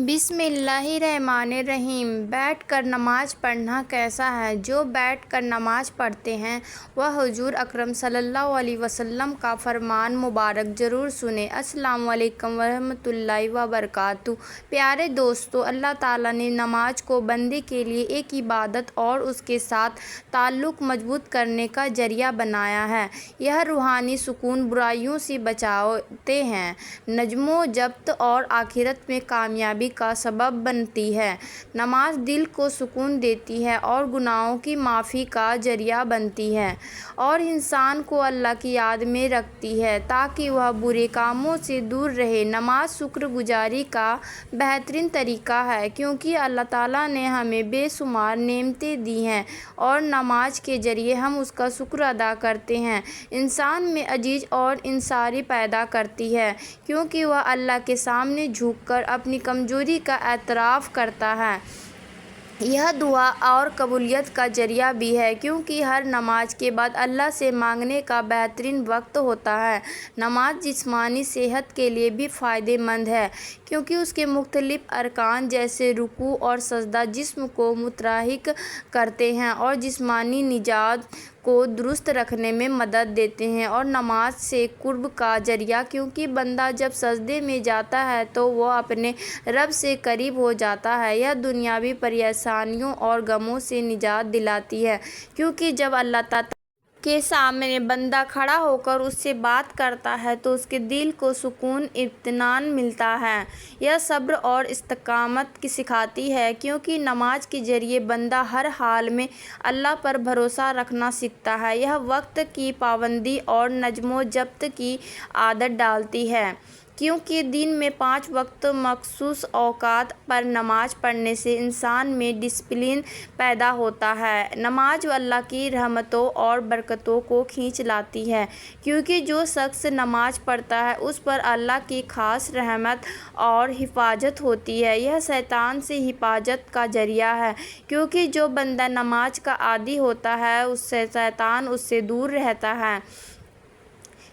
بسم اللہ الرحمن الرحیم۔ بیٹھ کر نماز پڑھنا کیسا ہے؟ جو بیٹھ کر نماز پڑھتے ہیں وہ حضور اکرم صلی اللہ علیہ وسلم کا فرمان مبارک ضرور سنیں۔ السلام علیکم ورحمۃ اللہ وبرکاتہ۔ پیارے دوستو، اللہ تعالیٰ نے نماز کو بندے کے لیے ایک عبادت اور اس کے ساتھ تعلق مضبوط کرنے کا ذریعہ بنایا ہے۔ یہ روحانی سکون، برائیوں سے بچاتے ہیں، نظم و ضبط اور آخرت میں کامیابی کا سبب بنتی ہے۔ نماز دل کو سکون دیتی ہے اور گناہوں کی معافی کا ذریعہ بنتی ہے اور انسان کو اللہ کی یاد میں رکھتی ہے تاکہ وہ برے کاموں سے دور رہے۔ نماز شکر گزاری کا بہترین طریقہ ہے کیونکہ اللہ تعالیٰ نے ہمیں بے شمار نعمتیں دی ہیں اور نماز کے ذریعے ہم اس کا شکر ادا کرتے ہیں۔ انسان میں عجز اور انکساری پیدا کرتی ہے کیونکہ وہ اللہ کے سامنے جھک کر اپنی کمزوری کا اعتراف کرتا ہے۔ یہ دعا اور قبولیت کا ذریعہ بھی ہے کیونکہ ہر نماز کے بعد اللہ سے مانگنے کا بہترین وقت ہوتا ہے۔ نماز جسمانی صحت کے لیے بھی فائدہ مند ہے کیونکہ اس کے مختلف ارکان جیسے رکوع اور سجدہ جسم کو متحرک کرتے ہیں اور جسمانی نظام کو درست رکھنے میں مدد دیتے ہیں، اور نماز سے قرب کا ذریعہ کیونکہ بندہ جب سجدے میں جاتا ہے تو وہ اپنے رب سے قریب ہو جاتا ہے۔ یہ دنیاوی پریشانیوں اور غموں سے نجات دلاتی ہے کیونکہ جب اللہ تعالیٰ کے سامنے بندہ کھڑا ہو کر اس سے بات کرتا ہے تو اس کے دل کو سکون، اطمینان ملتا ہے۔ یہ صبر اور استقامت سکھاتی ہے کیونکہ نماز کے ذریعے بندہ ہر حال میں اللہ پر بھروسہ رکھنا سیکھتا ہے۔ یہ وقت کی پابندی اور نظم و ضبط کی عادت ڈالتی ہے کیونکہ دن میں 5 وقت مخصوص اوقات پر نماز پڑھنے سے انسان میں ڈسپلن پیدا ہوتا ہے۔ نماز اللہ کی رحمتوں اور برکتوں کو کھینچ لاتی ہے کیونکہ جو شخص نماز پڑھتا ہے اس پر اللہ کی خاص رحمت اور حفاظت ہوتی ہے۔ یہ شیطان سے حفاظت کا ذریعہ ہے کیونکہ جو بندہ نماز کا عادی ہوتا ہے شیطان اس سے دور رہتا ہے۔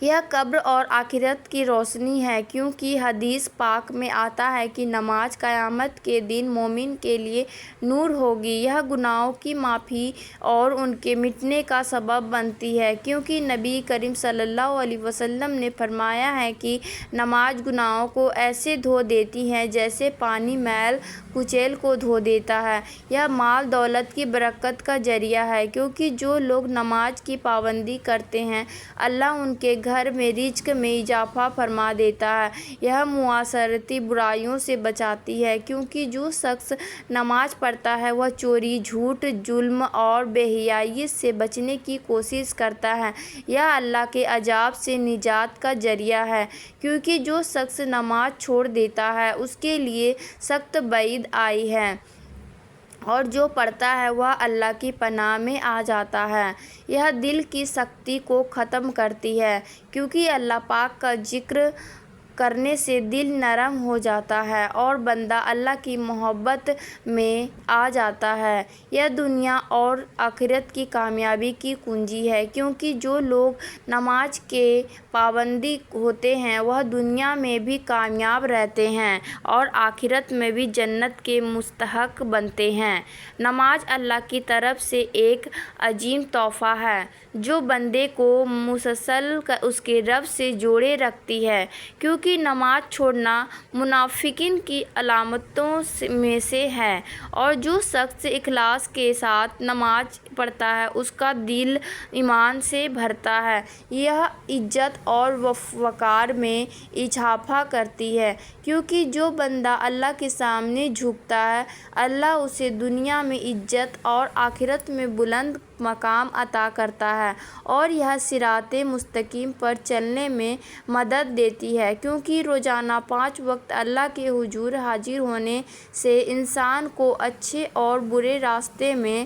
یہ قبر اور آخرت کی روشنی ہے کیونکہ حدیث پاک میں آتا ہے کہ نماز قیامت کے دن مومن کے لیے نور ہوگی۔ یہ گناہوں کی معافی اور ان کے مٹنے کا سبب بنتی ہے کیونکہ نبی کریم صلی اللہ علیہ وسلم نے فرمایا ہے کہ نماز گناہوں کو ایسے دھو دیتی ہے جیسے پانی میل کچیل کو دھو دیتا ہے۔ یہ مال دولت کی برکت کا ذریعہ ہے کیونکہ جو لوگ نماز کی پابندی کرتے ہیں اللہ ان کے گھر میں رزق میں اضافہ فرما دیتا ہے۔ یہ معاشرتی برائیوں سے بچاتی ہے کیونکہ جو شخص نماز پڑھتا ہے وہ چوری، جھوٹ، ظلم اور بے حیائی سے بچنے کی کوشش کرتا ہے۔ یہ اللہ کے عذاب سے نجات کا ذریعہ ہے کیونکہ جو شخص نماز چھوڑ دیتا ہے اس کے لیے سخت وعید آئی ہے اور جو پڑھتا ہے وہ اللہ کی پناہ میں آ جاتا ہے۔ یہ دل کی سختی کو ختم کرتی ہے کیونکہ اللہ پاک کا ذکر کرنے سے دل نرم ہو جاتا ہے اور بندہ اللہ کی محبت میں آ جاتا ہے۔ یہ دنیا اور آخرت کی کامیابی کی کنجی ہے کیونکہ جو لوگ نماز کے پابندی ہوتے ہیں وہ دنیا میں بھی کامیاب رہتے ہیں اور آخرت میں بھی جنت کے مستحق بنتے ہیں۔ نماز اللہ کی طرف سے ایک عظیم تحفہ ہے جو بندے کو مسلسل اس کے رب سے جوڑے رکھتی ہے کیونکہ نماز چھوڑنا منافقین کی علامتوں میں سے ہے، اور جو شخص اخلاص کے ساتھ نماز پڑھتا ہے اس کا دل ایمان سے بھرتا ہے۔ یہ عزت اور وقار میں اضافہ کرتی ہے کیونکہ جو بندہ اللہ کے سامنے جھکتا ہے اللہ اسے دنیا میں عزت اور آخرت میں بلند مقام عطا کرتا ہے، اور یہ صراط مستقیم پر چلنے میں مدد دیتی ہے کیونکہ روزانہ 5 وقت اللہ کے حضور حاضر ہونے سے انسان کو اچھے اور برے راستے میں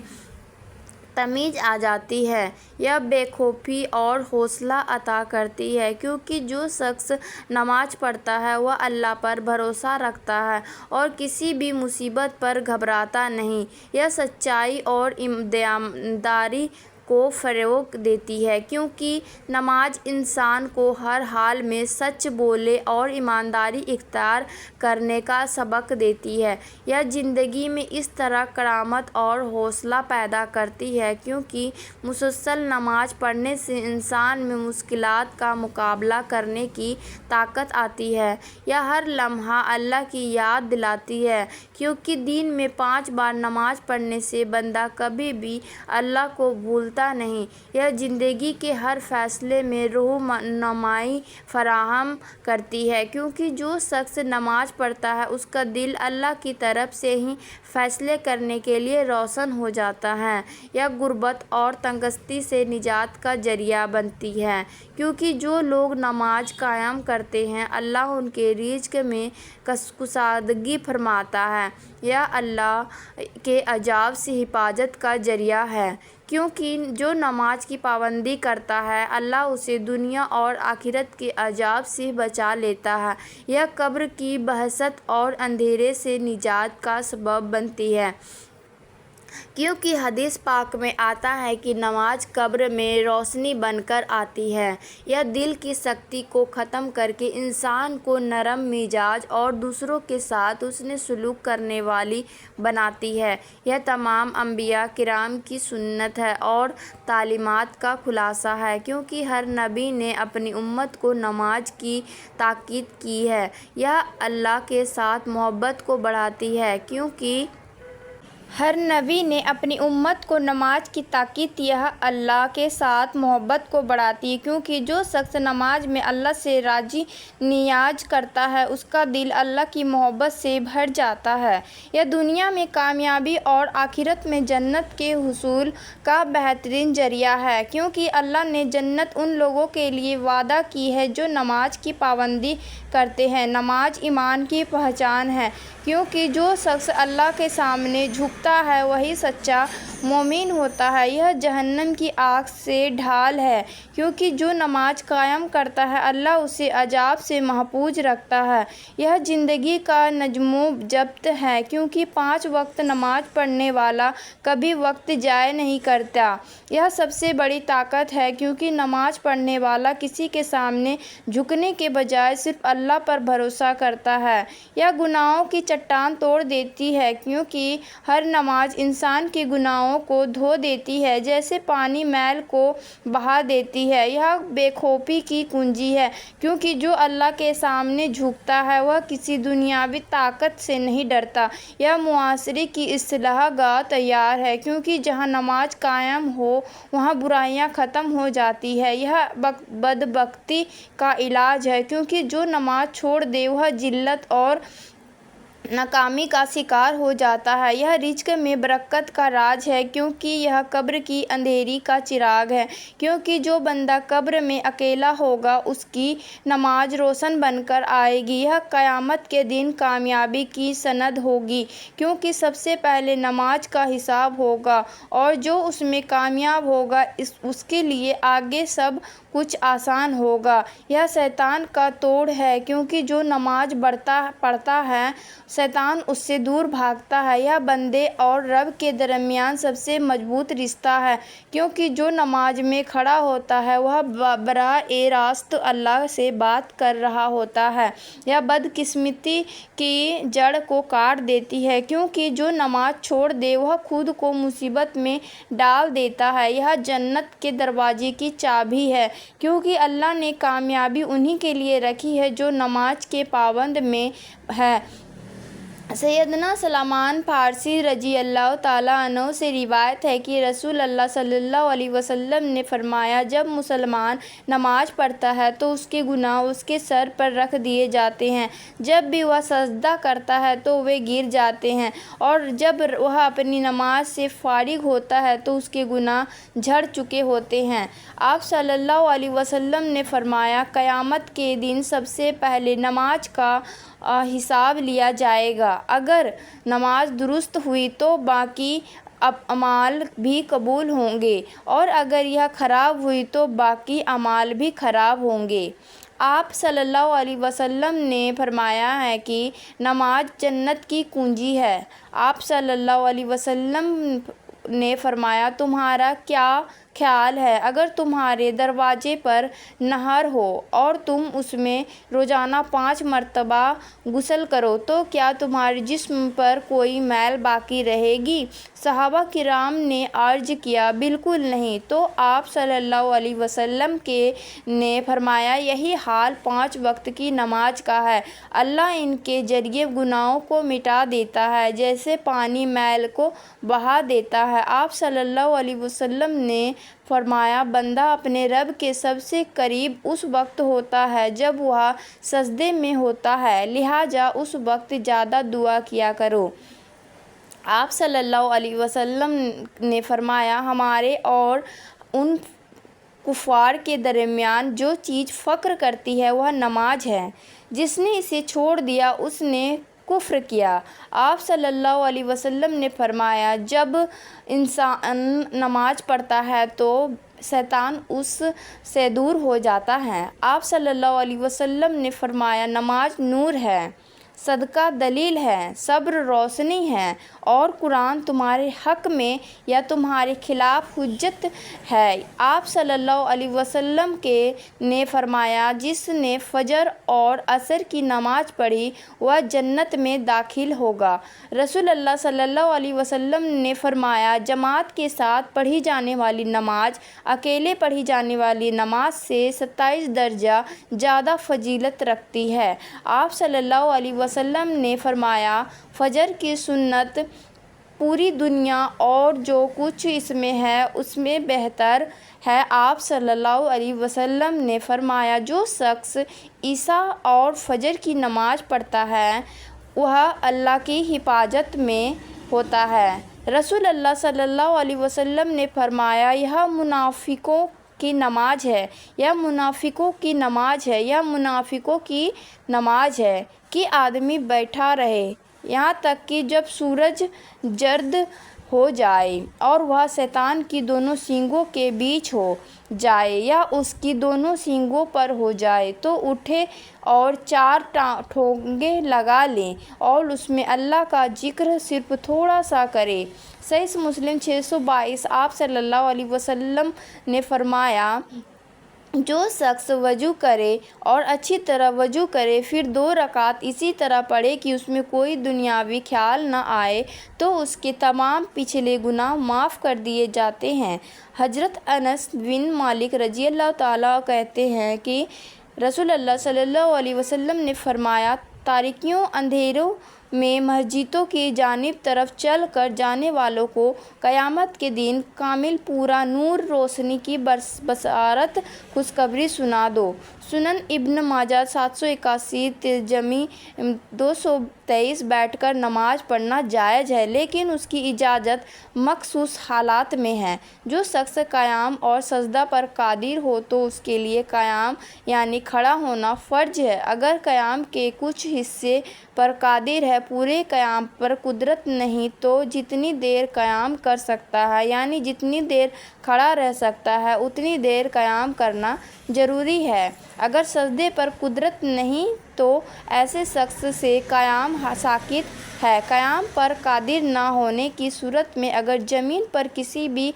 تمیز آ جاتی ہے۔ یہ بے خوفی اور حوصلہ عطا کرتی ہے کیونکہ جو شخص نماز پڑھتا ہے وہ اللہ پر بھروسہ رکھتا ہے اور کسی بھی مصیبت پر گھبراتا نہیں۔ یہ سچائی اور ایمانداری کو فروغ دیتی ہے، کیونکہ نماز انسان کو ہر حال میں سچ بولنے اور ایمانداری اختیار کرنے کا سبق دیتی ہے۔ یہ زندگی میں اس طرح کرامت اور حوصلہ پیدا کرتی ہے کیونکہ مسلسل نماز پڑھنے سے انسان میں مشکلات کا مقابلہ کرنے کی طاقت آتی ہے۔ یہ ہر لمحہ اللہ کی یاد دلاتی ہے، کیونکہ دن میں 5 بار نماز پڑھنے سے بندہ کبھی بھی اللہ کو بھولتا نہیں۔ یہ زندگی کے ہر فیصلے میں رہنمائی فراہم کرتی ہے، کیونکہ جو شخص نماز پڑھتا ہے اس کا دل اللہ کی طرف سے ہی فیصلے کرنے کے لیے روشن ہو جاتا ہے۔ یہ غربت اور تنگی سے نجات کا ذریعہ بنتی ہے، کیونکہ جو لوگ نماز قائم کرتے ہیں اللہ ان کے رزق میں کشادگی فرماتا ہے۔ یہ اللہ کے عذاب سے حفاظت کا ذریعہ ہے، کیونکہ جو نماز کی پابندی کرتا ہے اللہ اسے دنیا اور آخرت کے عذاب سے بچا لیتا ہے۔ یہ قبر کی وحشت اور اندھیرے سے نجات کا سبب بنتی ہے، کیونکہ حدیث پاک میں آتا ہے کہ نماز قبر میں روشنی بن کر آتی ہے۔ یہ دل کی سختی کو ختم کر کے انسان کو نرم مزاج اور دوسروں کے ساتھ حسن سلوک کرنے والی بناتی ہے۔ یہ تمام انبیاء کرام کی سنت ہے اور تعلیمات کا خلاصہ ہے، کیونکہ ہر نبی نے اپنی امت کو نماز کی تاکید کی ہے۔ یہ اللہ کے ساتھ محبت کو بڑھاتی ہے، کیونکہ ہر نبی نے اپنی امت کو نماز کی تاکید یہ اللہ کے ساتھ محبت کو بڑھاتی ہے، کیونکہ جو شخص نماز میں اللہ سے راضی نیاز کرتا ہے اس کا دل اللہ کی محبت سے بھر جاتا ہے۔ یہ دنیا میں کامیابی اور آخرت میں جنت کے حصول کا بہترین ذریعہ ہے، کیونکہ اللہ نے جنت ان لوگوں کے لیے وعدہ کی ہے جو نماز کی پابندی کرتے ہیں۔ نماز ایمان کی پہچان ہے، کیونکہ جو شخص اللہ کے سامنے جھکتا ہے وہی سچا مومن ہوتا ہے۔ یہ جہنم کی آگ سے ڈھال ہے، کیونکہ جو نماز قائم کرتا ہے اللہ اسے عذاب سے محفوظ رکھتا ہے۔ یہ زندگی کا نظم و ضبط ہے، کیونکہ 5 وقت نماز پڑھنے والا کبھی وقت ضائع نہیں کرتا۔ یہ سب سے بڑی طاقت ہے، کیونکہ نماز پڑھنے والا کسی کے سامنے جھکنے کے بجائے صرف اللہ پر بھروسہ کرتا ہے۔ یہ گناہوں کی چٹان توڑ دیتی ہے، کیونکہ ہر نماز انسان کے گناہوں کو دھو دیتی ہے جیسے پانی میل کو بہا دیتی ہے۔ یہ بے خوفی کی کنجی ہے، کیونکہ جو اللہ کے سامنے جھکتا ہے وہ کسی دنیاوی طاقت سے نہیں ڈرتا۔ یہ معاشرے کی اصلاح گاہ تیار ہے، کیونکہ جہاں نماز قائم ہو وہاں برائیاں ختم ہو جاتی ہیں۔ یہ بدبختی کا علاج ہے، کیونکہ جو نماز چھوڑ دے وہ ذلت اور ناکامی کا شکار ہو جاتا ہے۔ یہ رزق میں برکت کا راز ہے، کیونکہ یہ قبر کی اندھیری کا چراغ ہے، کیونکہ جو بندہ قبر میں اکیلا ہوگا اس کی نماز روشن بن کر آئے گی۔ یہ قیامت کے دن کامیابی کی سند ہوگی، کیونکہ سب سے پہلے نماز کا حساب ہوگا اور جو اس میں کامیاب ہوگا اس کے لیے آگے سب کچھ آسان ہوگا۔ یہ شیطان کا توڑ ہے، کیونکہ جو نماز پڑھتا ہے شیطان اس سے دور بھاگتا ہے۔ یہ بندے اور رب کے درمیان سب سے مضبوط رشتہ ہے، کیونکہ جو نماز میں کھڑا ہوتا ہے وہ براہ راست اللہ سے بات کر رہا ہوتا ہے۔ یہ بدقسمتی کی جڑ کو کاٹ دیتی ہے، کیونکہ جو نماز چھوڑ دے وہ خود کو مصیبت میں ڈال دیتا ہے۔ یہ جنت کے دروازے کی چابی ہے، کیونکہ اللہ نے کامیابی انہی کے لیے رکھی ہے جو نماز کے پابند میں ہے۔ سیدنا سلمان فارسی رضی اللہ تعالیٰ عنہ سے روایت ہے کہ رسول اللہ صلی اللہ علیہ وسلم نے فرمایا، جب مسلمان نماز پڑھتا ہے تو اس کے گناہ اس کے سر پر رکھ دیے جاتے ہیں، جب بھی وہ سجدہ کرتا ہے تو وہ گر جاتے ہیں، اور جب وہ اپنی نماز سے فارغ ہوتا ہے تو اس کے گناہ جھڑ چکے ہوتے ہیں۔ آپ صلی اللہ علیہ وسلم نے فرمایا، قیامت کے دن سب سے پہلے نماز کا حساب لیا جائے گا۔ اگر نماز درست ہوئی تو باقی اعمال بھی قبول ہوں گے، اور اگر یہ خراب ہوئی تو باقی اعمال بھی خراب ہوں گے۔ آپ صلی اللہ علیہ وسلم نے فرمایا ہے کہ نماز جنت کی کنجی ہے۔ آپ صلی اللہ علیہ وسلم نے فرمایا، تمہارا کیا خیال ہے اگر تمہارے دروازے پر نہر ہو اور تم اس میں روزانہ 5 مرتبہ غسل کرو تو کیا تمہارے جسم پر کوئی میل باقی رہے گی؟ صحابہ کرام نے عرض کیا بالکل نہیں۔ تو آپ صلی اللہ علیہ وسلم نے فرمایا یہی حال 5 وقت کی نماز کا ہے، اللہ ان کے ذریعے گناہوں کو مٹا دیتا ہے جیسے پانی میل کو بہا دیتا ہے۔ آپ صلی اللہ علیہ وسلم نے فرمایا بندہ اپنے رب کے سب سے قریب اس وقت ہوتا ہے جب وہ سجدے میں ہوتا ہے، لہٰذا اس وقت زیادہ دعا کیا کرو۔ آپ صلی اللہ علیہ وسلم نے فرمایا ہمارے اور ان کفار کے درمیان جو چیز فخر کرتی ہے وہ نماز ہے، جس نے اسے چھوڑ دیا اس نے کفر کیا۔ آپ صلی اللہ علیہ وسلم نے فرمایا جب انسان نماز پڑھتا ہے تو شیطان اس سے دور ہو جاتا ہے۔ آپ صلی اللہ علیہ وسلم نے فرمایا نماز نور ہے، صدقہ دلیل ہے، صبر روشنی ہے اور قرآن تمہارے حق میں یا تمہارے خلاف حجت ہے۔ آپ صلی اللہ علیہ وسلم نے فرمایا جس نے فجر اور عصر کی نماز پڑھی وہ جنت میں داخل ہوگا۔ رسول اللہ صلی اللہ علیہ وسلم نے فرمایا جماعت کے ساتھ پڑھی جانے والی نماز اکیلے پڑھی جانے والی نماز سے 27 درجہ زیادہ فضیلت رکھتی ہے۔ آپ صلی اللہ علیہ وسلم نے فرمایا فجر کی سنت پوری دنیا اور جو کچھ اس میں ہے اس میں بہتر ہے۔ آپ صلی اللہ علیہ وسلم نے فرمایا جو شخص عشاء اور فجر کی نماز پڑھتا ہے وہ اللہ کی حفاظت میں ہوتا ہے۔ رسول اللہ صلی اللہ علیہ وسلم نے فرمایا یہ منافقوں کی نماز ہے، یہ منافقوں کی نماز ہے، یہ منافقوں کی نماز ہے کہ آدمی بیٹھا رہے یہاں تک کہ جب سورج زرد ہو جائے اور وہ شیطان کی دونوں سینگوں کے بیچ ہو جائے یا اس کی دونوں سینگوں پر ہو جائے تو اٹھے اور 4 ٹھونگے لگا لے اور اس میں اللہ کا ذکر صرف تھوڑا سا کرے۔ صحیح مسلم 622۔ آپ صلی اللہ علیہ وسلم نے فرمایا جو شخص وضو کرے اور اچھی طرح وضو کرے پھر 2 رکعت اسی طرح پڑھے کہ اس میں کوئی دنیاوی خیال نہ آئے تو اس کے تمام پچھلے گناہ معاف کر دیے جاتے ہیں۔ حضرت انس بن مالک رضی اللہ تعالیٰ کہتے ہیں کہ رسول اللہ صلی اللہ علیہ وسلم نے فرمایا تاریکیوں اندھیروں میں مسجدوں کی جانب طرف چل کر جانے والوں کو قیامت کے دن کامل پورا نور روشنی کی بشارت خوشخبری سنا دو۔ سنن ابن ماجہ 781 ترمذی 223۔ بیٹھ کر نماز پڑھنا جائز ہے لیکن اس کی اجازت مخصوص حالات میں ہے۔ جو شخص قیام اور سجدہ پر قادر ہو تو اس کے لیے قیام یعنی کھڑا ہونا فرض ہے۔ اگر قیام کے کچھ حصے پر قادر ہے پورے قیام پر قدرت نہیں تو جتنی دیر قیام کر سکتا ہے یعنی جتنی دیر کھڑا رہ سکتا ہے اتنی دیر قیام کرنا ضروری ہے۔ اگر سجدے پر قدرت نہیں تو ایسے شخص سے قیام ساقط ہے۔ قیام پر قادر نہ ہونے کی صورت میں اگر زمین پر کسی بھی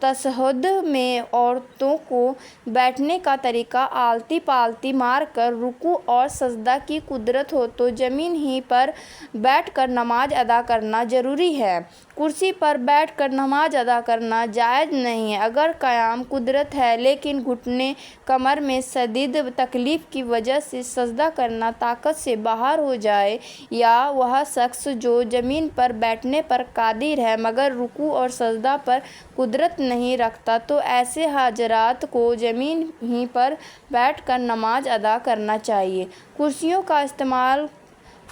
تشہد میں عورتوں کو بیٹھنے کا طریقہ آلتی پالتی مار کر رکوع اور سجدہ کی قدرت ہو تو زمین ہی پر بیٹھ کر نماز ادا کرنا ضروری ہے۔ کرسی پر بیٹھ کر نماز ادا کرنا جائز نہیں ہے۔ اگر قیام قدرت ہے لیکن گھٹنے کمر میں شدید تکلیف کی وجہ سے سجدہ کرنا طاقت سے باہر ہو جائے یا وہ شخص جو زمین پر بیٹھنے پر قادر ہے مگر رکوع اور سجدہ پر قدرت نہیں رکھتا تو ایسے حضرات کو زمین ہی پر بیٹھ کر نماز ادا کرنا چاہیے۔ کرسیوں کا استعمال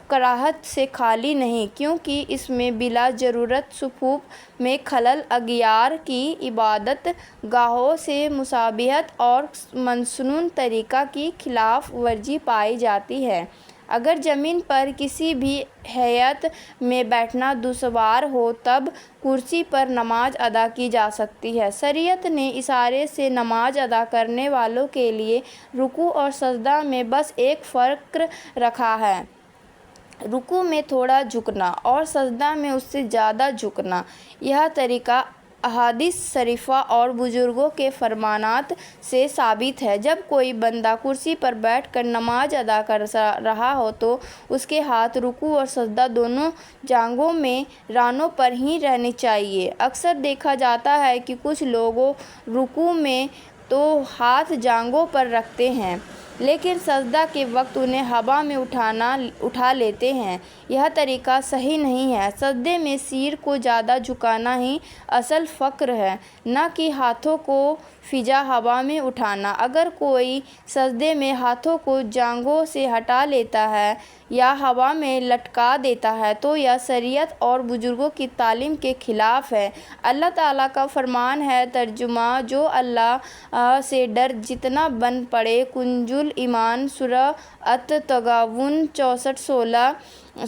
کراہت سے خالی نہیں کیونکہ اس میں بلا ضرورت صفوف میں خلل، اغیار کی عبادت گاہوں سے مشابہت اور مصنون طریقہ کی خلاف ورزی پائی جاتی ہے۔ اگر زمین پر کسی بھی حیت میں بیٹھنا دشوار ہو تب کرسی پر نماز ادا کی جا سکتی ہے۔ شریعت نے اشارے سے نماز ادا کرنے والوں کے لیے رکوع اور سجدہ میں بس ایک فرق رکھا ہے، رکوع میں تھوڑا جھکنا اور سجدہ میں اس سے زیادہ جھکنا۔ یہ طریقہ احادیث شریفہ اور بزرگوں کے فرمانات سے ثابت ہے۔ جب کوئی بندہ کرسی پر بیٹھ کر نماز ادا کر رہا ہو تو اس کے ہاتھ رکوع اور سجدہ دونوں جگہوں میں رانوں پر ہی رہنے چاہیے۔ اکثر دیکھا جاتا ہے کہ کچھ لوگ رکوع میں تو ہاتھ جگہوں پر رکھتے ہیں لیکن سجدہ کے وقت انہیں ہوا میں اٹھا لیتے ہیں۔ یہ طریقہ صحیح نہیں ہے۔ سجدے میں سر کو زیادہ جھکانا ہی اصل فقر ہے، نہ کہ ہاتھوں کو فضا ہوا میں اٹھانا۔ اگر کوئی سجدے میں ہاتھوں کو جگہوں سے ہٹا لیتا ہے یا ہوا میں لٹکا دیتا ہے تو یہ شریعت اور بزرگوں کی تعلیم کے خلاف ہے۔ اللہ تعالیٰ کا فرمان ہے، ترجمہ: جو اللہ سے ڈر جتنا بن پڑے۔ کنز الایمان سورہ التغابن 64:16۔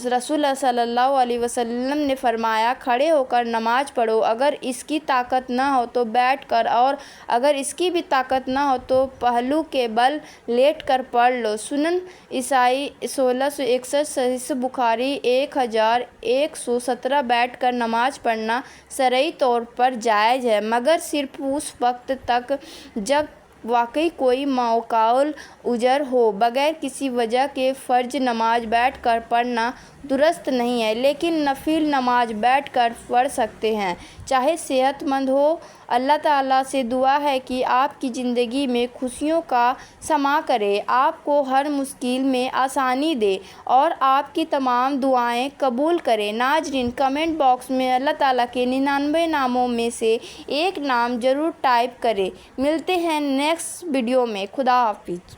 رسول اللہ صلی اللہ علیہ وسلم نے فرمایا، کھڑے ہو کر نماز پڑھو، اگر اس کی طاقت نہ ہو تو بیٹھ کر، اور اگر اس کی بھی طاقت نہ ہو تو پہلو کے بل لیٹ کر پڑھ لو۔ سنن نسائی 1661، صحیح بخاری 1117۔ بیٹھ کر نماز پڑھنا شرعی طور پر جائز ہے مگر صرف اس وقت تک جب واقعی کوئی معقول عذر ہو۔ بغیر کسی وجہ کے فرض نماز بیٹھ کر پڑھنا درست نہیں ہے، لیکن نفل نماز بیٹھ کر پڑھ سکتے ہیں، چاہے صحت مند ہو۔ اللہ تعالیٰ سے دعا ہے کہ آپ کی زندگی میں خوشیوں کا سماں کرے، آپ کو ہر مشکل میں آسانی دے اور آپ کی تمام دعائیں قبول کرے۔ ناظرین، کمنٹ باکس میں اللہ تعالیٰ کے 99 ناموں میں سے ایک نام ضرور ٹائپ کریں۔ ملتے ہیں نیکسٹ ویڈیو میں۔ خدا حافظ۔